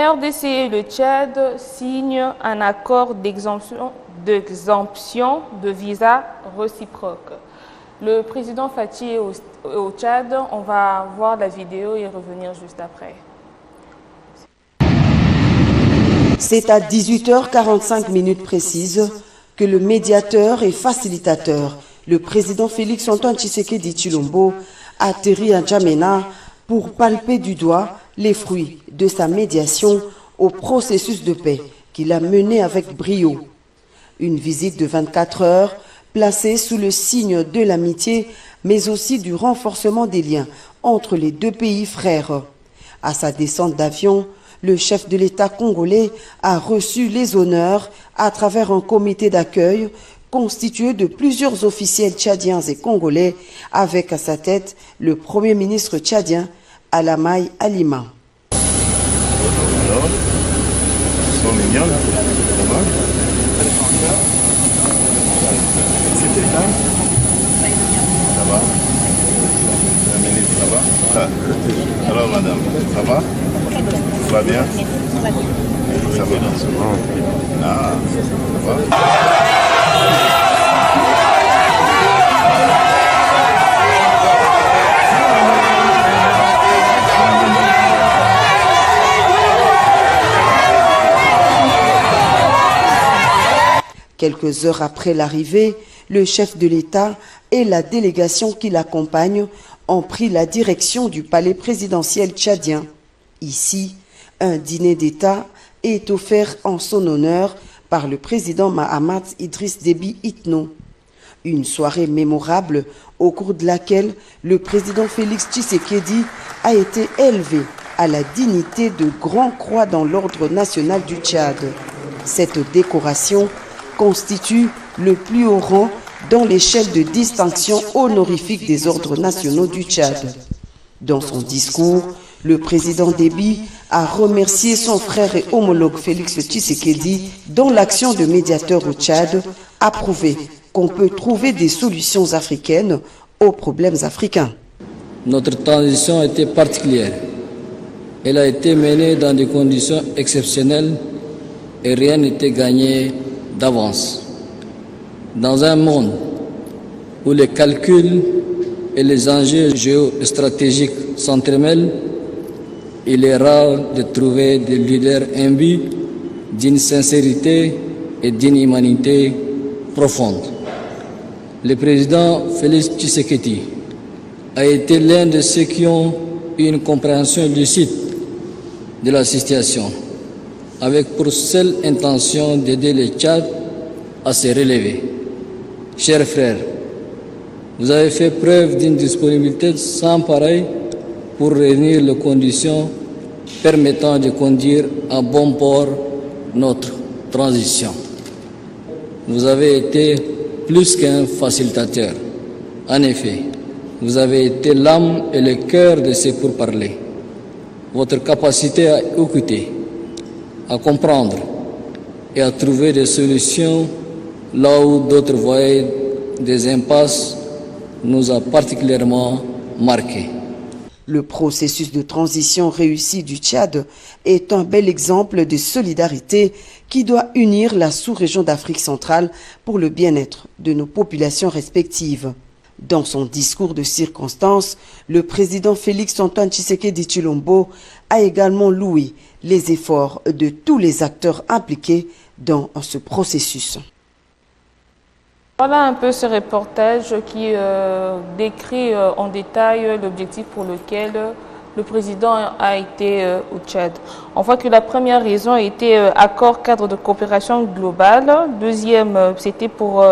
RDC et le Tchad signent un accord d'exemption de visa réciproque. Le président Fathi est au Tchad. On va voir la vidéo et revenir juste après. C'est à 18h45 précises que le médiateur et facilitateur, le président Félix Antoine Tshisekedi Tshilombo, atterrit à N'Djamena pour palper du doigt les fruits de sa médiation au processus de paix qu'il a mené avec brio. Une visite de 24 heures placée sous le signe de l'amitié, mais aussi du renforcement des liens entre les deux pays frères. À sa descente d'avion, le chef de l'État congolais a reçu les honneurs à travers un comité d'accueil constitué de plusieurs officiels tchadiens et congolais, avec à sa tête le Premier ministre tchadien Alamaï Alima. Alors madame, ça va? Ça va bien? Ça va. Ah, ça va? Quelques heures après l'arrivée, le chef de l'État et la délégation qui l'accompagne ont pris la direction du palais présidentiel tchadien. Ici, un dîner d'État est offert en son honneur par le président Mahamat Idriss Déby Itno. Une soirée mémorable au cours de laquelle le président Félix Tshisekedi a été élevé à la dignité de Grand Croix dans l'ordre national du Tchad. Cette décoration constitue le plus haut rang dans l'échelle de distinction honorifique des ordres nationaux du Tchad. Dans son discours, le président Déby a remercié son frère et homologue Félix Tshisekedi, dont l'action de médiateur au Tchad a prouvé qu'on peut trouver des solutions africaines aux problèmes africains. Notre transition a été particulière. Elle a été menée dans des conditions exceptionnelles et rien n'était gagné d'avance. Dans un monde où les calculs et les enjeux géostratégiques s'entremêlent, il est rare de trouver des leaders imbus d'une sincérité et d'une humanité profonde. Le président Félix Tshisekedi a été l'un de ceux qui ont eu une compréhension lucide de la situation, avec pour seule intention d'aider le Tchad à se relever. Chers frères, vous avez fait preuve d'une disponibilité sans pareille pour réunir les conditions permettant de conduire à bon port notre transition. Vous avez été plus qu'un facilitateur. En effet, vous avez été l'âme et le cœur de ces pourparlers. Votre capacité à écouter, à comprendre et à trouver des solutions là où d'autres voyaient des impasses nous a particulièrement marqués. Le processus de transition réussi du Tchad est un bel exemple de solidarité qui doit unir la sous-région d'Afrique centrale pour le bien-être de nos populations respectives. Dans son discours de circonstance, le président Félix Antoine Tshisekedi Tshilombo a également loué les efforts de tous les acteurs impliqués dans ce processus. Voilà un peu ce reportage qui décrit en détail l'objectif pour lequel le président a été au Tchad. On voit que la première raison était accord cadre de coopération globale. Deuxième, c'était pour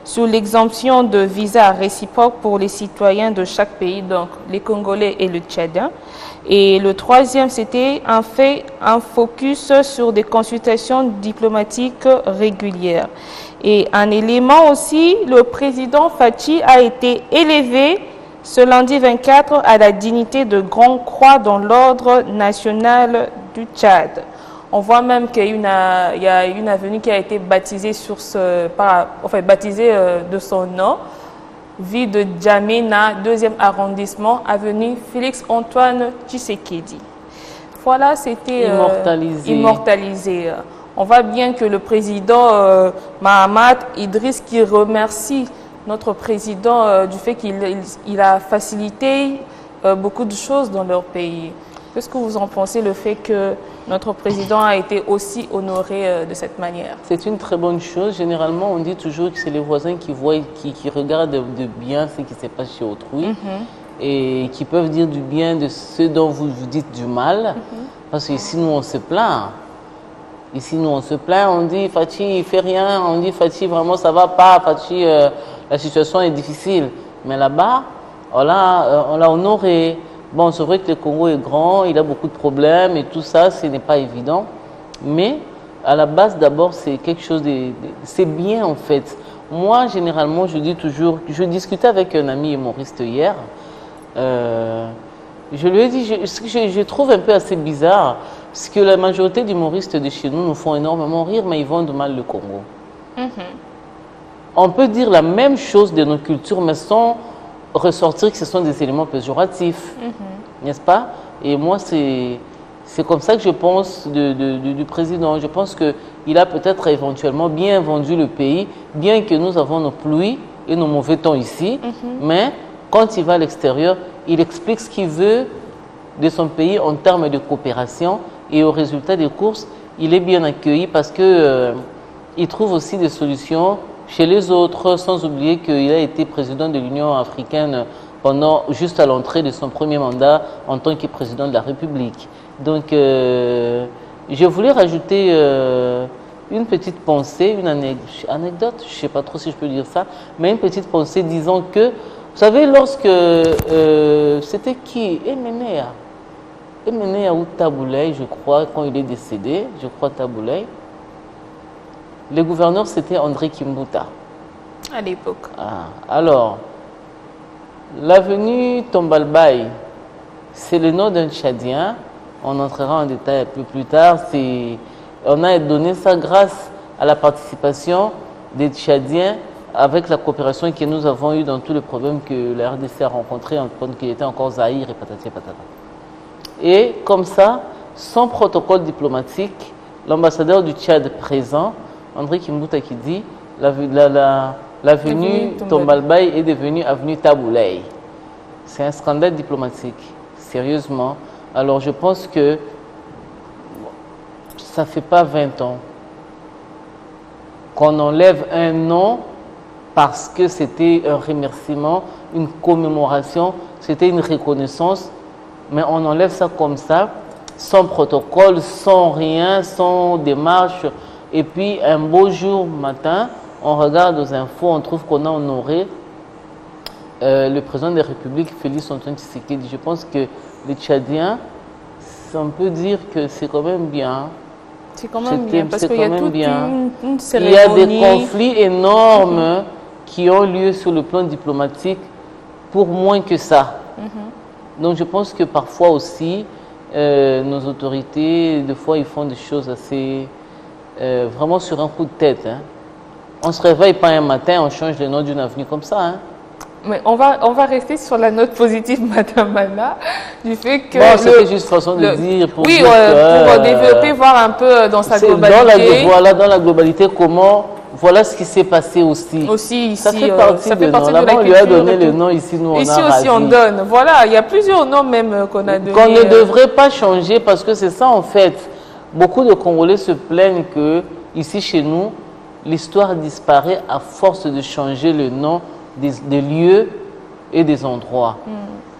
sur l'exemption de visa réciproque pour les citoyens de chaque pays, donc les Congolais et le Tchadien. Et le troisième, c'était un focus sur des consultations diplomatiques régulières. Et un élément aussi, le président Fathi a été élevé ce lundi 24 à la dignité de Grand Croix dans l'ordre national du Tchad. On voit même qu'il y a une avenue qui a été baptisée de son nom, ville de N'Djamena, 2e arrondissement, avenue Félix Antoine Tshisekedi. Voilà, c'était immortalisé. On voit bien que le président Mahamat Idriss qui remercie notre président du fait qu'il a facilité beaucoup de choses dans leur pays. Qu'est-ce que vous en pensez, le fait que notre président a été aussi honoré de cette manière? C'est une très bonne chose. Généralement, on dit toujours que c'est les voisins qui voient, qui regardent de bien ce qui se passe chez autrui et qui peuvent dire du bien de ceux dont vous dites du mal. Parce qu'ici, nous, on se plaint. Ici, nous, on se plaint. On dit, Fachi, il fait rien. On dit, Fachi, vraiment, ça va pas. Fachi, la situation est difficile. Mais là-bas, on l'a honoré. Bon, c'est vrai que le Congo est grand, il a beaucoup de problèmes et tout ça, ce n'est pas évident. Mais à la base, d'abord, c'est quelque chose c'est bien en fait. Moi, généralement, je dis toujours, je discutais avec un ami humoriste hier. Je lui ai dit, ce que je trouve un peu assez bizarre, c'est que la majorité d'humoristes de chez nous font énormément rire, mais ils vendent mal le Congo. On peut dire la même chose de nos cultures, mais sans ressortir que ce sont des éléments péjoratifs, n'est-ce pas? Et moi, c'est comme ça que je pense du président. Je pense qu'il a peut-être éventuellement bien vendu le pays, bien que nous avons nos pluies et nos mauvais temps ici, mais quand il va à l'extérieur, il explique ce qu'il veut de son pays en termes de coopération et au résultat des courses, il est bien accueilli parce qu'il trouve aussi des solutions chez les autres, sans oublier qu'il a été président de l'Union africaine juste à l'entrée de son premier mandat en tant que président de la République. Donc, je voulais rajouter une petite pensée, une anecdote, je ne sais pas trop si je peux dire ça, mais une petite pensée disant que, vous savez, lorsque, c'était qui? Emenea ou Taboulay, je crois, quand il est décédé, je crois Taboulay. Le gouverneur, c'était André Kimbuta. À l'époque. Alors, l'avenue Tombalbaye, c'est le nom d'un Tchadien. On entrera en détail un peu plus tard. On a donné ça grâce à la participation des Tchadiens avec la coopération que nous avons eue dans tous les problèmes que la RDC a rencontrés quand il était encore Zaïre et patati patata. Et comme ça, sans protocole diplomatique, l'ambassadeur du Tchad présent, André Kimbuta, qui dit l'avenue Tombalbaye est devenue avenue Taboulay. C'est un scandale diplomatique, sérieusement. Alors je pense que ça ne fait pas 20 ans qu'on enlève un nom parce que c'était un remerciement, une commémoration, c'était une reconnaissance, mais on enlève ça comme ça, sans protocole, sans rien, sans démarche. Et puis, un beau jour matin, on regarde aux infos, on trouve qu'on a honoré le président de la République, Félix Antoine Tshisekedi. Je pense que les Tchadiens, on peut dire que c'est quand même bien. C'est quand même bien, parce qu'il y a toute une cérémonie. Il y a des conflits énormes qui ont lieu sur le plan diplomatique pour moins que ça. Donc, je pense que parfois aussi, nos autorités, des fois, ils font des choses assez... vraiment sur un coup de tête. On ne se réveille pas un matin, on change le nom d'une avenue comme ça. Mais on va rester sur la note positive, Madame Anna, du fait que... Bon, c'était juste façon de dire... Pour développer, voir un peu dans sa globalité. Dans la globalité, voilà ce qui s'est passé aussi. Aussi ça ici, fait partie de la culture. On lui a donné le nom, ici nous on a ici aussi on donne. Voilà, il y a plusieurs noms même qu'on a donnés. Qu'on ne devrait pas changer parce que c'est ça en fait. Beaucoup de Congolais se plaignent que ici chez nous, l'histoire disparaît à force de changer le nom des lieux et des endroits,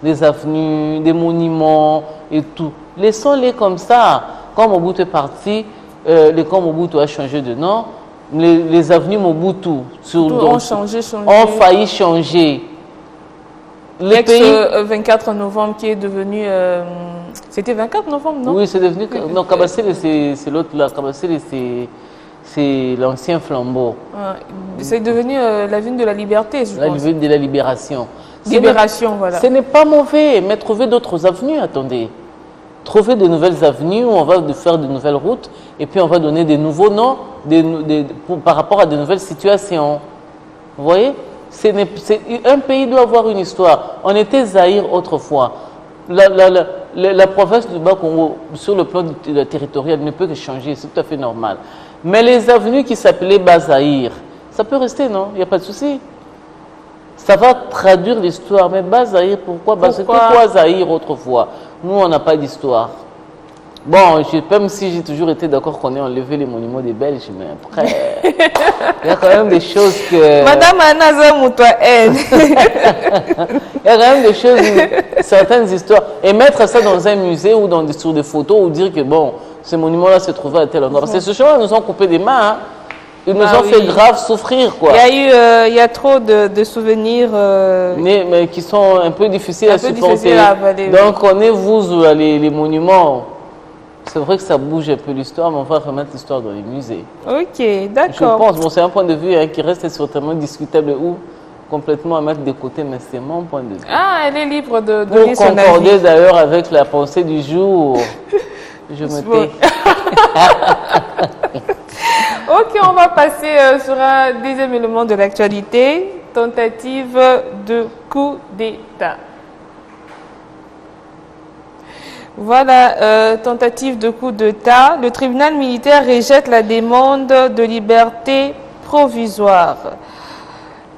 des avenues, des monuments et tout. Laissons-les comme ça. Quand Mobutu est parti, le camp Mobutu a changé de nom. Les avenues Mobutu ont failli changer. L'ex-24 novembre qui est devenu... C'était 24 novembre, non? Oui, c'est devenu... Non, Kabasele, c'est l'autre là. Kabasele, c'est l'ancien flambeau. C'est devenu l'avenue de la liberté, je pense. L'avenue de la libération. Libération, voilà. Ce n'est pas mauvais, mais trouver d'autres avenues, attendez. Trouver de nouvelles avenues où on va faire de nouvelles routes et puis on va donner des nouveaux noms par rapport à de nouvelles situations. Vous voyez? Un pays doit avoir une histoire. On était Zaïre autrefois. la province du Bas-Congo, sur le plan territorial, ne peut que changer, c'est tout à fait normal. Mais les avenues qui s'appelaient Bas-Zaïre, ça peut rester, non? Il n'y a pas de souci. Ça va traduire l'histoire. Mais Bas-Zaïre, pourquoi? C'était quoi Zaïre autrefois? Nous, on n'a pas d'histoire. Bon, même si j'ai toujours été d'accord qu'on ait enlevé les monuments des Belges, mais après, il y a quand même des choses que... Madame Anna ou toi, elle. Il y a quand même des choses, certaines histoires. Et mettre ça dans un musée ou sur des photos ou dire que, bon, ce monument-là se trouvait à tel endroit. Parce que ces gens-là nous ont coupé des mains, hein. Ils nous ont fait grave souffrir, quoi. Il y a trop de souvenirs... Mais qui sont un peu difficiles à supporter. Difficiles à avaler, donc, connaissez-vous les monuments. C'est vrai que ça bouge un peu l'histoire, mais on va remettre l'histoire dans les musées. Ok, d'accord. Je pense, bon, c'est un point de vue qui reste certainement discutable ou complètement à mettre de côté, mais c'est mon point de vue. Ah, elle est libre de donner Pour son avis. concorder d'ailleurs avec la pensée du jour, je me tais. Ok, on va passer sur un deuxième élément de l'actualité, tentative de coup d'État. Voilà, tentative de coup d'État. Le tribunal militaire rejette la demande de liberté provisoire.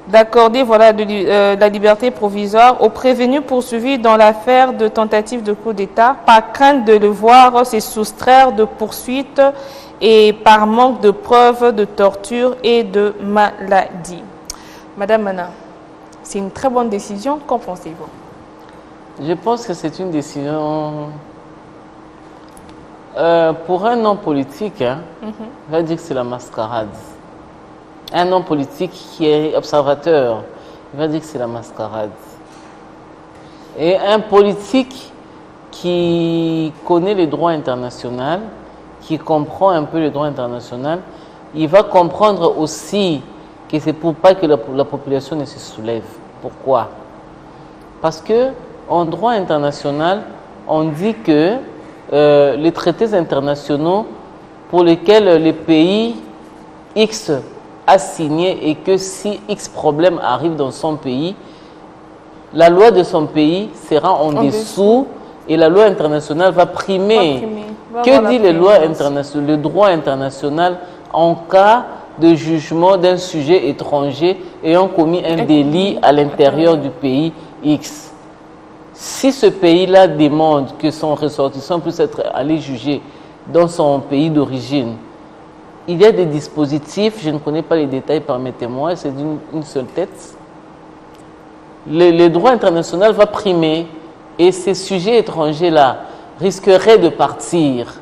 D'accorder la liberté provisoire aux prévenus poursuivis dans l'affaire de tentative de coup d'État par crainte de le voir se soustraire de poursuites et par manque de preuves de torture et de maladie. Madame Mana, c'est une très bonne décision. Qu'en pensez-vous? Je pense que c'est une décision... pour un homme politique, hein, on va dire que c'est la mascarade. Un homme politique qui est observateur, il va dire que c'est la mascarade. Et un politique qui connaît le droit international, qui comprend un peu le droit international, il va comprendre aussi que c'est pour pas que la population ne se soulève. Pourquoi? Parce que en droit international, on dit que les traités internationaux pour lesquels le pays X a signé et que si X problème arrive dans son pays, la loi de son pays sera en dessous et la loi internationale va primer. Que dit le droit international en cas de jugement d'un sujet étranger ayant commis un délit à l'intérieur du pays X? Si ce pays-là demande que son ressortissant puisse être allé juger dans son pays d'origine, il y a des dispositifs, je ne connais pas les détails, permettez-moi, c'est d'une seule tête. Le droit international va primer et ces sujets étrangers-là risqueraient de partir.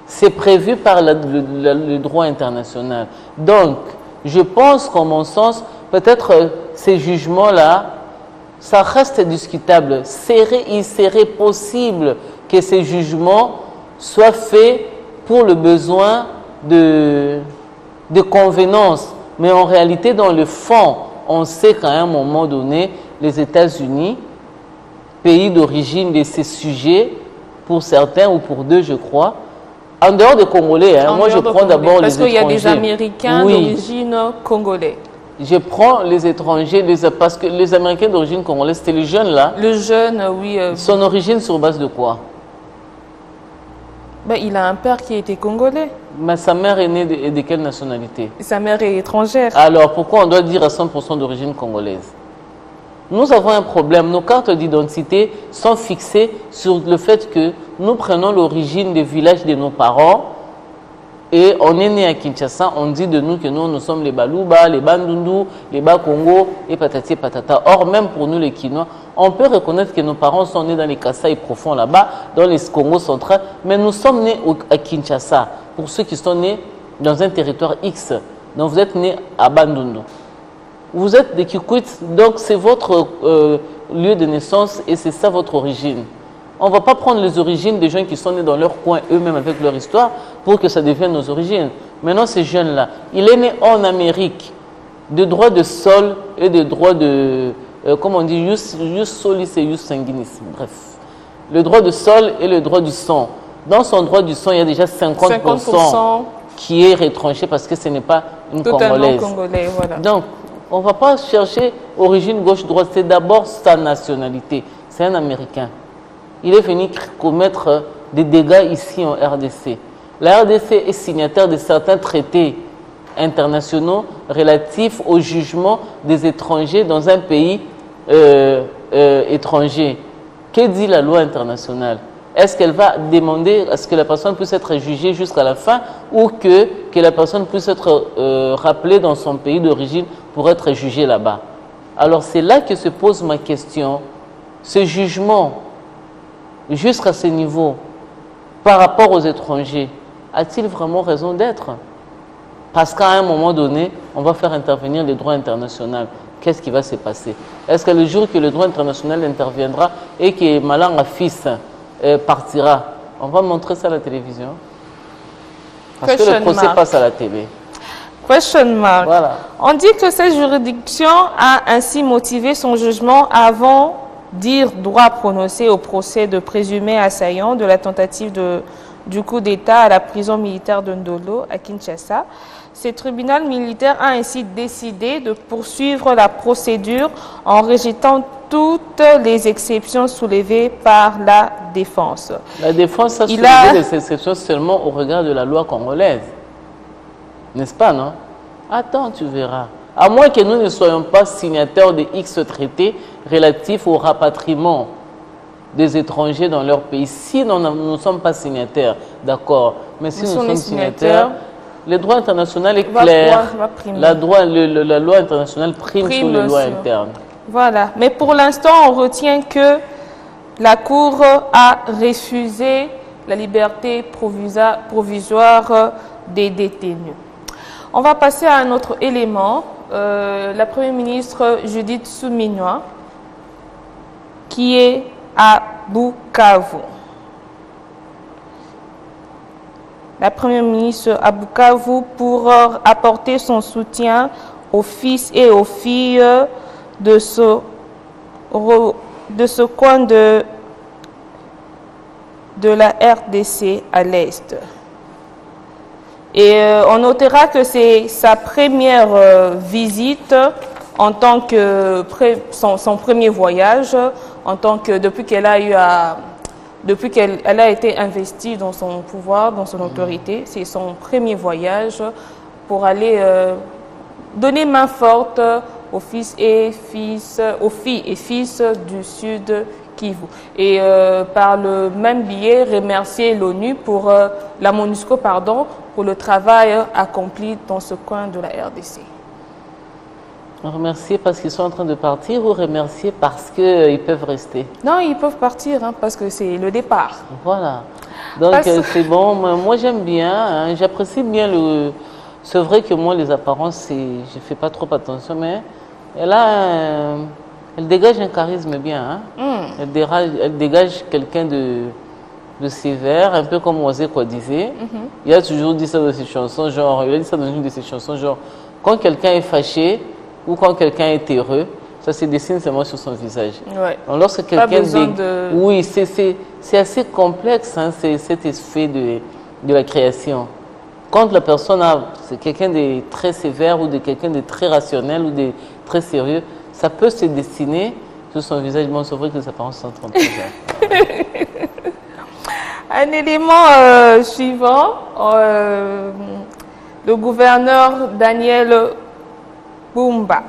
C'est prévu par le droit international. Donc, je pense qu'en mon sens, peut-être ces jugements-là, ça reste discutable. Il serait possible que ces jugements soient faits pour le besoin de convenance. Mais en réalité, dans le fond, on sait qu'à un moment donné, les États-Unis, pays d'origine de ces sujets, pour certains ou pour deux, je crois, en dehors des Congolais, hein, moi je prends d'abord les étrangers. Parce qu'il y a des Américains d'origine congolais. Je prends les étrangers, parce que les Américains d'origine congolaise, c'était le jeune là. Le jeune, oui. Son origine sur base de quoi? Ben, il a un père qui était congolais. Mais sa mère est née de quelle nationalité? Sa mère est étrangère. Alors pourquoi on doit dire à 100% d'origine congolaise? Nous avons un problème. Nos cartes d'identité sont fixées sur le fait que nous prenons l'origine des villages de nos parents. Et on est né à Kinshasa, on dit de nous que nous sommes les Baluba, les Bandundu, les Bas-Congo et patati patata. Or, même pour nous les Kinois, on peut reconnaître que nos parents sont nés dans les Kasaï profonds là-bas, dans les Congo central, mais nous sommes nés à Kinshasa, pour ceux qui sont nés dans un territoire X. Donc vous êtes nés à Bandundu. Vous êtes des Kikwit, donc c'est votre lieu de naissance et c'est ça votre origine. On ne va pas prendre les origines des gens qui sont nés dans leur coin eux-mêmes avec leur histoire pour que ça devienne nos origines. Maintenant, ces jeunes-là, il est né en Amérique, de droit de sol et de droit de, comment on dit, jus solis et jus sanguinis. Bref, le droit de sol et le droit du sang. Dans son droit du sang, il y a déjà 50% qui est retranché parce que ce n'est pas une Congolaise. Congolais, voilà. Donc, on ne va pas chercher origine gauche-droite, c'est d'abord sa nationalité. C'est un Américain. il est venu commettre des dégâts ici en RDC. La RDC est signataire de certains traités internationaux relatifs au jugement des étrangers dans un pays étranger. Que dit la loi internationale? Est-ce qu'elle va demander à ce que la personne puisse être jugée jusqu'à la fin ou que la personne puisse être rappelée dans son pays d'origine pour être jugée là-bas? Alors c'est là que se pose ma question. Ce jugement, jusqu'à ce niveau, par rapport aux étrangers, a-t-il vraiment raison d'être? Parce qu'à un moment donné, on va faire intervenir le droit international. Qu'est-ce qui va se passer? Est-ce que le jour que le droit international interviendra et que Malanga fils partira, on va montrer ça à la télévision? Parce que le procès passe à la télé. Question mark. Voilà. On dit que cette juridiction a ainsi motivé son jugement avant dire droit prononcé au procès de présumés assaillants de la tentative du coup d'État à la prison militaire de Ndolo à Kinshasa. Ce tribunal militaire a ainsi décidé de poursuivre la procédure en rejetant toutes les exceptions soulevées par la défense. La défense a soulevé des exceptions seulement au regard de la loi congolaise. N'est-ce pas, non? Attends, tu verras. À moins que nous ne soyons pas signataires de X traités relatifs au rapatriement des étrangers dans leur pays. Si nous ne sommes pas signataires, d'accord. Mais si nous sommes signataires, le droit international est clair. La loi internationale prime sur les lois internes. Voilà. Mais pour l'instant, on retient que la Cour a refusé la liberté provisoire des détenus. On va passer à un autre élément. La Première ministre Judith Suminwa, qui est à Bukavu. La Première ministre à Bukavu pour apporter son soutien aux fils et aux filles de ce coin de la RDC à l'Est. Et on notera que c'est sa première visite en tant que son premier voyage, en tant que depuis qu'elle a été investie dans son pouvoir, dans son autorité, c'est son premier voyage pour aller donner main forte aux filles et fils du Sud Kivu. Et par le même biais, remercier l'ONU pour la MONUSCO, pardon, pour le travail accompli dans ce coin de la RDC. Remercier parce qu'ils sont en train de partir ou remercier parce qu'ils peuvent rester? Non, ils peuvent partir parce que c'est le départ. Voilà. Donc c'est bon. Moi j'aime bien, hein, j'apprécie bien le... C'est vrai que moi les apparences, je ne fais pas trop attention, mais elle dégage un charisme bien. Hein. Elle dégage quelqu'un de sévère, un peu comme Oisé quoi disait. Il a toujours dit ça dans ses chansons, genre, il a dit ça dans une de ses chansons, genre, quand quelqu'un est fâché ou quand quelqu'un est heureux, ça se dessine seulement sur son visage. Ouais. Donc, lorsque quelqu'un oui, c'est assez complexe, hein, cet effet de la création. Quand la personne c'est quelqu'un de très sévère ou de quelqu'un de très rationnel ou de très sérieux, ça peut se dessiner sur son visage. Bon, c'est vrai que les apparences sont en train de Un élément suivant, le gouverneur Daniel Bumba.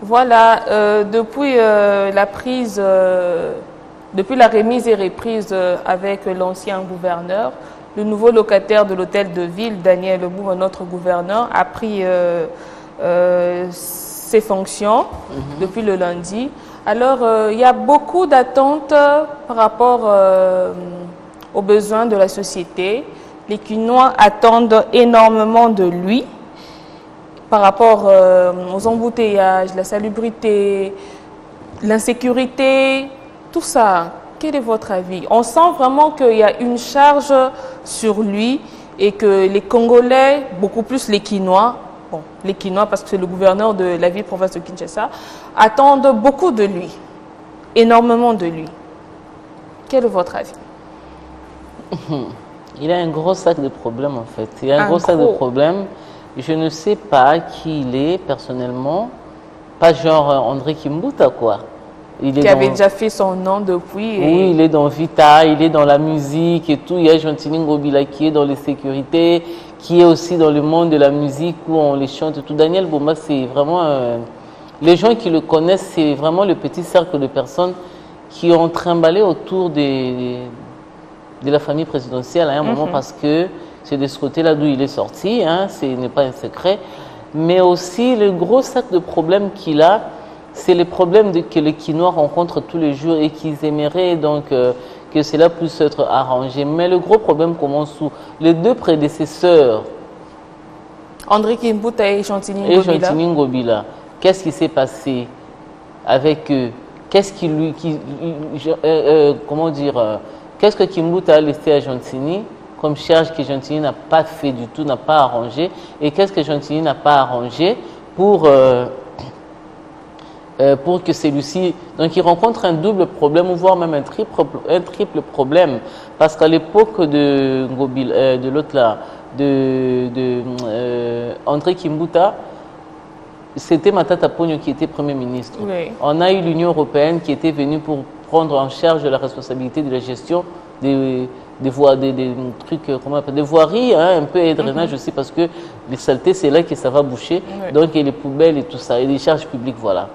Voilà, depuis la remise et reprise avec l'ancien gouverneur, le nouveau locataire de l'hôtel de ville, Daniel Bumba, notre gouverneur, a pris ses fonctions depuis le lundi. Alors, il y a beaucoup d'attentes par rapport aux besoins de la société. Les Kinois attendent énormément de lui par rapport aux embouteillages, la salubrité, l'insécurité, tout ça. Quel est votre avis? On sent vraiment qu'il y a une charge sur lui et que les Congolais, beaucoup plus les Kinois, bon, les Kinois parce que c'est le gouverneur de la ville-province de Kinshasa, attendent beaucoup de lui, énormément de lui. Quel est votre avis? Il a un gros sac de problèmes en fait. Il a un gros sac de problèmes. Je ne sais pas qui il est personnellement. Pas genre André Kimbuta, quoi. Qui avait déjà fait son nom depuis. Oui, il est dans Vita, il est dans la musique et tout. Il y a Gentini Ngobila qui est dans les sécurités, qui est aussi dans le monde de la musique où on les chante et tout. Daniel Bumba, c'est vraiment... les gens qui le connaissent, c'est vraiment le petit cercle de personnes qui ont trimballé autour de la famille présidentielle à un moment parce que c'est de ce côté-là d'où il est sorti, hein, ce n'est pas un secret. Mais aussi, le gros sac de problèmes qu'il a, c'est les problèmes que les Quinois rencontrent tous les jours et qu'ils aimeraient donc que cela puisse être arrangé. Mais le gros problème commence où les deux prédécesseurs, André Kimbuta et Gentini Ngobila, qu'est-ce qui s'est passé avec eux? Qu'est-ce qui lui, comment dire, qu'est-ce que Kimbuta a laissé à Gentini comme charge que Gentini n'a pas fait du tout, n'a pas arrangé? Et qu'est-ce que Gentini n'a pas arrangé pour que celui-ci... Donc, il rencontre un double problème, voire même un triple problème. Parce qu'à l'époque de Ngobila, de l'autre là, André Kimbuta, c'était Matata Ponyo qui était Premier ministre. Oui. On a eu l'Union européenne qui était venue pour prendre en charge la responsabilité de la gestion des trucs, comment on appelle, des voiries, hein, un peu et drainage aussi, parce que les saletés, c'est là que ça va boucher. Oui. Donc, il y a les poubelles et tout ça, et les charges publiques, voilà.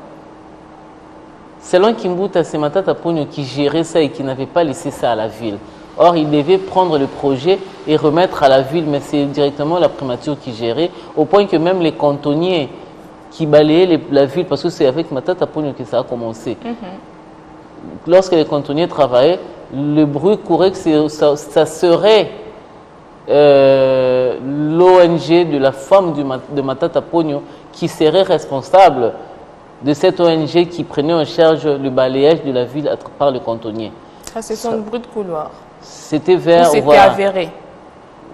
Selon Kimbuta, c'est Matata Ponyo qui gérait ça et qui n'avait pas laissé ça à la ville. Or, il devait prendre le projet et remettre à la ville, mais c'est directement la primature qui gérait, au point que même les cantonniers qui balayaient la ville, parce que c'est avec Matata Ponyo que ça a commencé. Lorsque les cantonniers travaillaient, le bruit courait que ça serait l'ONG de la femme de Matata Ponyo qui serait responsable de cette ONG qui prenait en charge le balayage de la ville par le cantonnier. Ça, c'est son bruit de couloir. C'était vers... C'était voilà. avéré.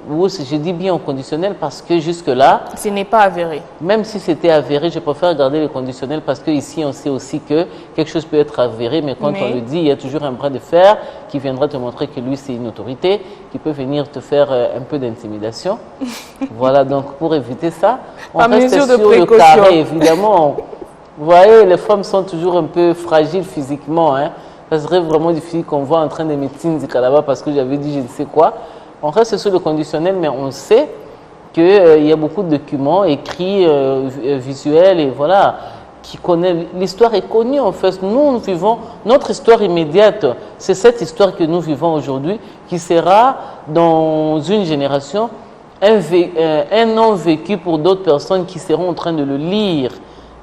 Oui, je dis bien au conditionnel parce que jusque-là... Ce n'est pas avéré. Même si c'était avéré, je préfère garder le conditionnel parce qu'ici, on sait aussi que quelque chose peut être avéré, mais quand on le dit, il y a toujours un bras de fer qui viendra te montrer que lui, c'est une autorité, qui peut venir te faire un peu d'intimidation. Voilà, donc pour éviter ça, on reste sur le carré, évidemment. Vous voyez, les femmes sont toujours un peu fragiles physiquement. Hein. Ça serait vraiment difficile qu'on voit en train de médecine là-bas parce que j'avais dit je ne sais quoi. On reste sur le conditionnel, mais on sait qu'il y a beaucoup de documents écrits, visuels, et voilà, qui connaissent. L'histoire est connue en fait. Nous vivons, notre histoire immédiate, c'est cette histoire que nous vivons aujourd'hui, qui sera dans une génération un nom vécu pour d'autres personnes qui seront en train de le lire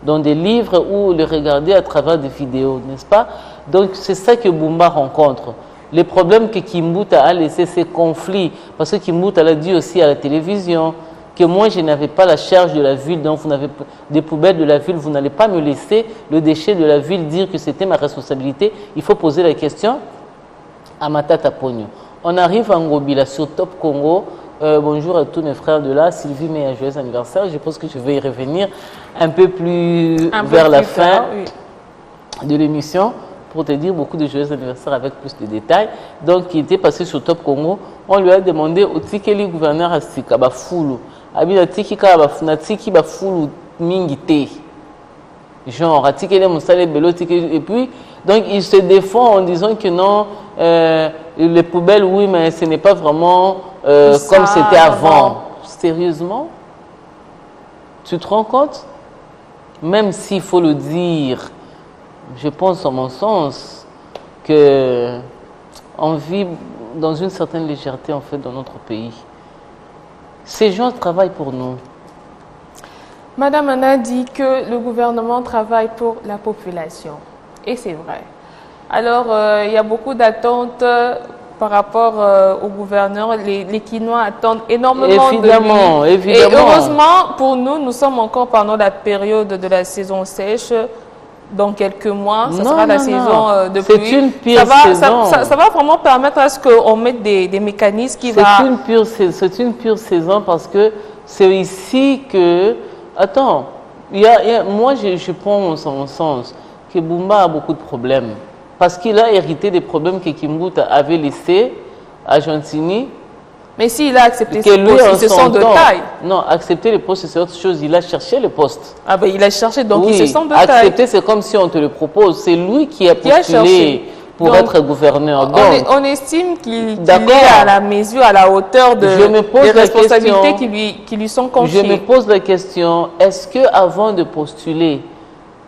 dans des livres ou le regarder à travers des vidéos, n'est-ce pas? Donc c'est ça que Bumba rencontre. Les problèmes que Kimbuta a laissé, ces conflits, parce que Kimbuta l'a dit aussi à la télévision, que moi je n'avais pas la charge de la ville, donc vous n'avez des poubelles de la ville, vous n'allez pas me laisser le déchet de la ville dire que c'était ma responsabilité. Il faut poser la question à Matata Ponyo. On arrive à Ngobila sur Top Congo. Bonjour à tous mes frères de là. Sylvie, mais un joyeux anniversaire. Je pense que je vais y revenir un peu plus vers la fin de l'émission pour te dire beaucoup de joyeux anniversaires avec plus de détails. Donc, il était passé sur Top Congo. On lui a demandé au Tikeli gouverneur à Sika Bafulu. Abila Tiki Kabafuna Tiki Bafulu Mingite. Genre, Tikeli Moussale Belo Tikeli. Et puis, donc, il se défend en disant que non, les poubelles, oui, mais ce n'est pas vraiment comme c'était avant. Sérieusement? Tu te rends compte? Même s'il faut le dire, je pense en mon sens que on vit dans une certaine légèreté en fait dans notre pays. Ces gens travaillent pour nous. Madame Anna dit que le gouvernement travaille pour la population. Et c'est vrai. Alors, il y a beaucoup d'attentes par rapport au gouverneur. Les Quinois attendent énormément de lui. Évidemment. Et heureusement, pour nous, nous sommes encore pendant la période de la saison sèche. Dans quelques mois, ça sera la saison de pluie. C'est une pire saison. Ça va vraiment permettre à ce qu'on mette des mécanismes qui vont... C'est une pure saison parce que c'est ici que... Attends, moi je pense en mon sens que Bumba a beaucoup de problèmes. Parce qu'il a hérité des problèmes que Kimbuta avait laissés à Gentini Mais s'il a accepté Que ce lui, poste, en ce son sont de temps- taille. Non, accepter les postes, c'est autre chose. Il a cherché les postes. Ah ben il a cherché, donc Oui, il se sent de taille. accepter, c'est comme si on te le propose. C'est lui qui a Qui a cherché. postulé pour Donc, être gouverneur. Donc, On estime qu'il D'accord. est à la mesure, à la hauteur de, Je me pose des la responsabilités question. qui lui sont je confiées. me pose la question, est-ce que avant de postuler,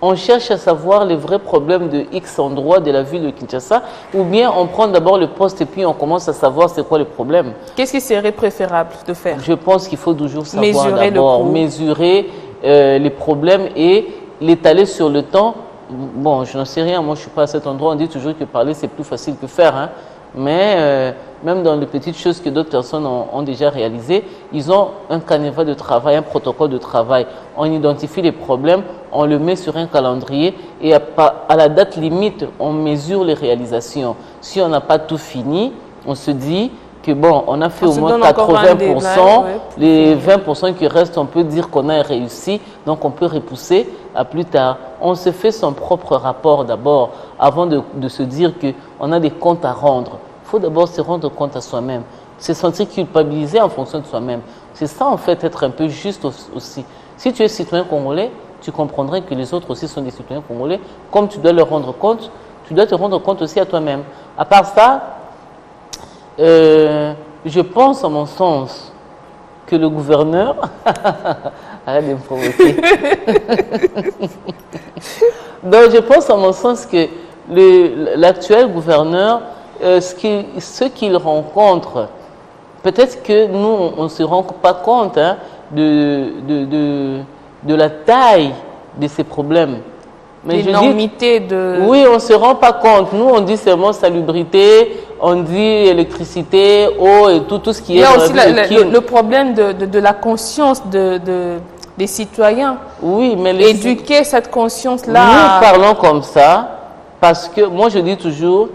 on cherche à savoir les vrais problèmes de X endroit de la ville de Kinshasa, ou bien on prend d'abord le poste et puis on commence à savoir c'est quoi le problème? Qu'est-ce qui serait préférable de faire? Je pense qu'il faut toujours savoir Mesurer le d'abord, coût. mesurer les problèmes et l'étaler sur le temps. Bon, je n'en sais rien, moi je ne suis pas à cet endroit, on dit toujours que parler c'est plus facile que faire, hein. Mais même dans les petites choses que d'autres personnes ont déjà réalisées, ils ont un canevas de travail, un protocole de travail. On identifie les problèmes, on le met sur un calendrier et à la date limite, on mesure les réalisations. Si on n'a pas tout fini, on se dit que bon, on a fait On au se moins donne encore un 80%, délai, ouais, les 20% qui restent, on peut dire qu'on a réussi, donc on peut repousser à plus tard. On se fait son propre rapport d'abord, avant de se dire qu'on a des comptes à rendre. Il faut d'abord se rendre compte à soi-même, se sentir culpabilisé en fonction de soi-même. C'est ça en fait, être un peu juste aussi. Si tu es citoyen congolais, tu comprendrais que les autres aussi sont des citoyens congolais. Comme tu dois leur rendre compte, tu dois te rendre compte aussi à toi-même. À part ça, je pense à mon sens que le gouverneur... Arrête de me provoquer. Donc je pense à mon sens que l'actuel gouverneur, ce qu'il rencontre, peut-être que nous, on ne se rend pas compte hein, de la taille de ces problèmes. Mais l'énormité de... Oui, on ne se rend pas compte. Nous, on dit seulement salubrité, on dit électricité, eau et tout ce qui est... Il y a aussi le problème de la conscience des citoyens. Oui, mais éduquer cette conscience-là... Nous parlons comme ça parce que, moi je dis toujours,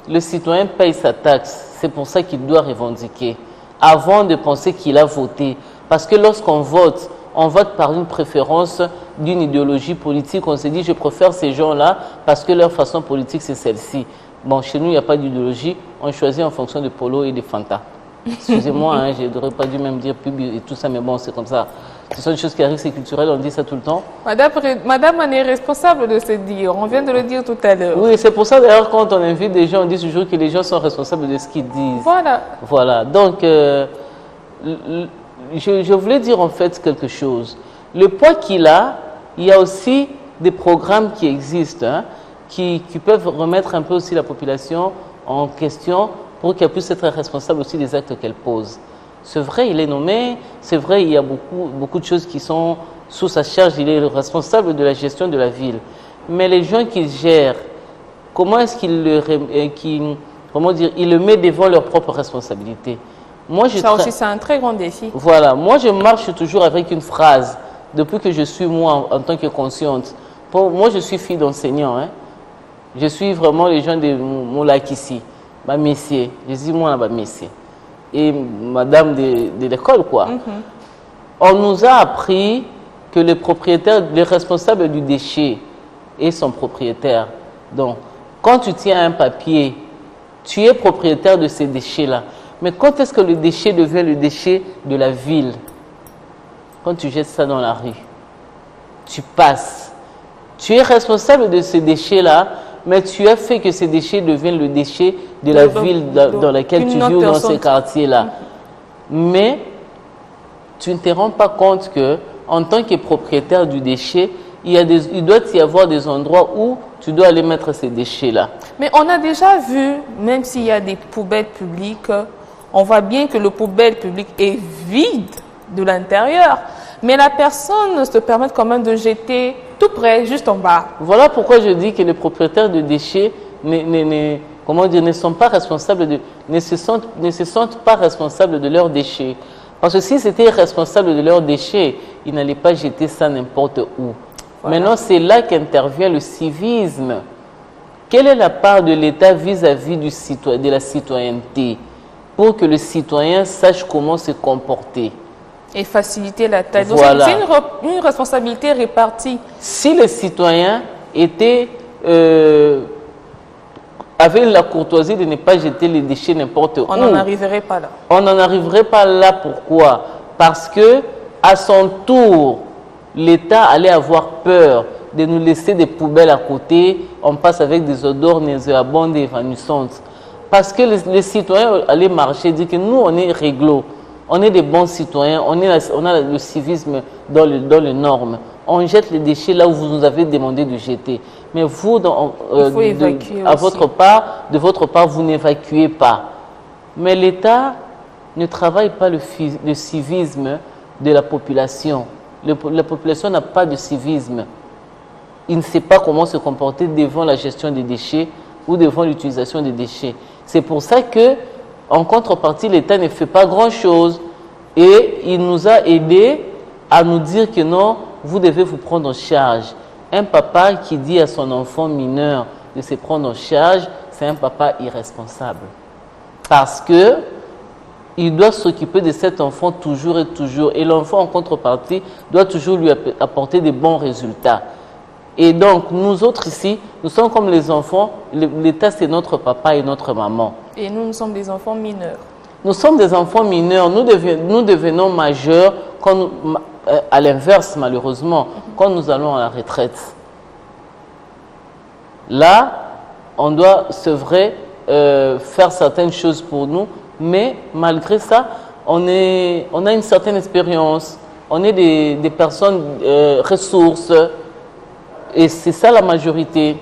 le citoyen paye sa taxe. C'est pour ça qu'il doit revendiquer avant de penser qu'il a voté. Parce que lorsqu'on vote, on vote par une préférence d'une idéologie politique. On se dit, je préfère ces gens-là parce que leur façon politique, c'est celle-ci. Bon, chez nous, il n'y a pas d'idéologie. On choisit en fonction de Polo et de Fanta. Excusez-moi, hein, je n'aurais pas dû même dire pub et tout ça, mais bon, c'est comme ça. Ce sont des choses qui arrivent, c'est culturel, on dit ça tout le temps. Madame, on est responsable de se dire. On vient de le dire tout à l'heure. Oui, c'est pour ça d'ailleurs, quand on invite des gens, on dit toujours que les gens sont responsables de ce qu'ils disent. Voilà. Voilà. Donc, je voulais dire en fait quelque chose. Le poids qu'il a, il y a aussi des programmes qui existent, hein, qui peuvent remettre un peu aussi la population en question pour qu'elle puisse être responsable aussi des actes qu'elle pose. C'est vrai, il est nommé, c'est vrai, il y a beaucoup de choses qui sont sous sa charge, il est le responsable de la gestion de la ville. Mais les gens qu'il gère, comment est-ce qu'il le met devant leurs propres responsabilités? Moi, ça aussi, c'est un très grand défi. Voilà, moi je marche toujours avec une phrase, depuis que je suis moi en tant que consciente. Moi je suis fille d'enseignant, hein. Je suis vraiment les gens de mon lac ici, bah, messieurs, je dis moi là-bas messieurs. Et madame de l'école, quoi. On nous a appris que le propriétaire, le responsable du déchet est son propriétaire. Donc, quand tu tiens un papier, tu es propriétaire de ces déchets-là. Mais quand est-ce que le déchet devient le déchet de la ville? Quand tu jettes ça dans la rue, tu passes. Tu es responsable de ces déchets-là, mais tu as fait que ces déchets deviennent le déchet de la ville dans laquelle tu vis ou dans ces quartiers-là. Mais tu ne te rends pas compte que, en tant que propriétaire du déchet, il doit y avoir des endroits où tu dois aller mettre ces déchets-là. Mais on a déjà vu, même s'il y a des poubelles publiques, on voit bien que le poubelle public est vide de l'intérieur. Mais la personne se permet quand même de jeter tout près, juste en bas. Voilà pourquoi je dis que les propriétaires de déchets ne sont pas responsables ne se sentent pas responsables de leurs déchets. Parce que s'ils étaient responsables de leurs déchets, ils n'allaient pas jeter ça n'importe où. Voilà. Maintenant, c'est là qu'intervient le civisme. Quelle est la part de l'État vis-à-vis de la citoyenneté pour que le citoyen sache comment se comporter? Et faciliter la tâche. Voilà. C'est une responsabilité répartie. Si les citoyens étaient avec la courtoisie de ne pas jeter les déchets n'importe où. On n'en arriverait pas là. On n'en arriverait pas là. Pourquoi? Parce que à son tour, l'État allait avoir peur de nous laisser des poubelles à côté. On passe avec des odeurs nauséabondes et évanouissantes. Parce que les citoyens allaient marcher et dire que nous, on est réglo. On est des bons citoyens. On a le civisme dans les normes. On jette les déchets là où vous nous avez demandé de jeter. Mais vous, de votre part, vous n'évacuez pas. Mais l'État ne travaille pas le civisme de la population. La population n'a pas de civisme. Il ne sait pas comment se comporter devant la gestion des déchets ou devant l'utilisation des déchets. C'est pour ça que, en contrepartie, l'État ne fait pas grand-chose. Et il nous a aidés à nous dire que non, vous devez vous prendre en charge. Un papa qui dit à son enfant mineur de se prendre en charge, c'est un papa irresponsable. Parce que il doit s'occuper de cet enfant toujours et toujours. Et l'enfant, en contrepartie, doit toujours lui apporter des bons résultats. Et donc, nous autres ici, nous sommes comme les enfants. L'État, c'est notre papa et notre maman. Et nous sommes des enfants mineurs. Nous sommes des enfants mineurs. Nous devenons majeurs quand à l'inverse, malheureusement, quand nous allons à la retraite. Là, on doit, c'est vrai, faire certaines choses pour nous, mais malgré ça, on a une certaine expérience, on est des personnes ressources, et c'est ça la majorité.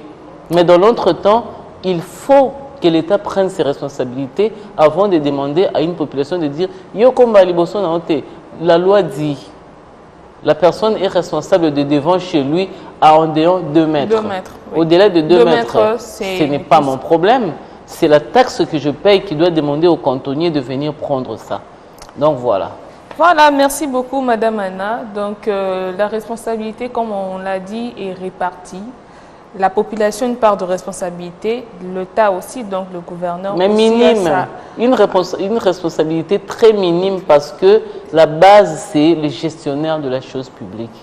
Mais dans l'entretemps, il faut que l'État prenne ses responsabilités avant de demander à une population de dire « Yo komba liboso na ote ». La loi dit, la personne est responsable de devant chez lui à environ 2 mètres. 2 mètres. Oui. Au-delà de 2 mètres, ce n'est pas mon problème. C'est la taxe que je paye qui doit demander au cantonnier de venir prendre ça. Donc voilà. Voilà, merci beaucoup Madame Anna. Donc la responsabilité, comme on l'a dit, est répartie. La population a une part de responsabilité, l'État aussi, donc le gouverneur. Mais aussi minime, une responsabilité très minime parce que la base, c'est le gestionnaire de la chose publique.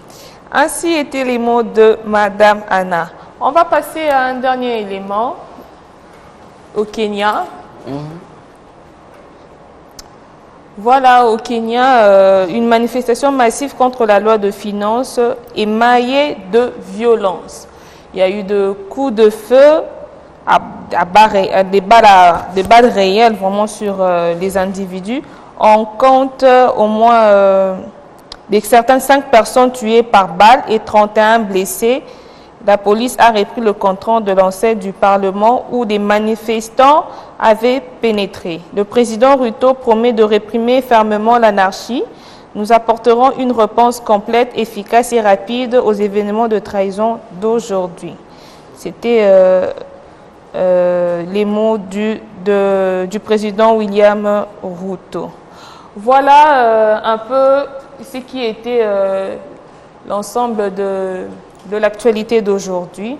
Ainsi étaient les mots de Madame Anna. On va passer à un dernier élément au Kenya. Voilà, au Kenya, une manifestation massive contre la loi de finances émaillée de violence. Il y a eu de coups de feu, des balles réelles vraiment sur les individus. On compte au moins certaines 5 personnes tuées par balle et 31 blessés. La police a repris le contrôle de l'enceinte du Parlement où des manifestants avaient pénétré. Le président Ruto promet de réprimer fermement l'anarchie. Nous apporterons une réponse complète, efficace et rapide aux événements de trahison d'aujourd'hui. C'était les mots du président William Ruto. Voilà un peu ce qui était l'ensemble de l'actualité d'aujourd'hui.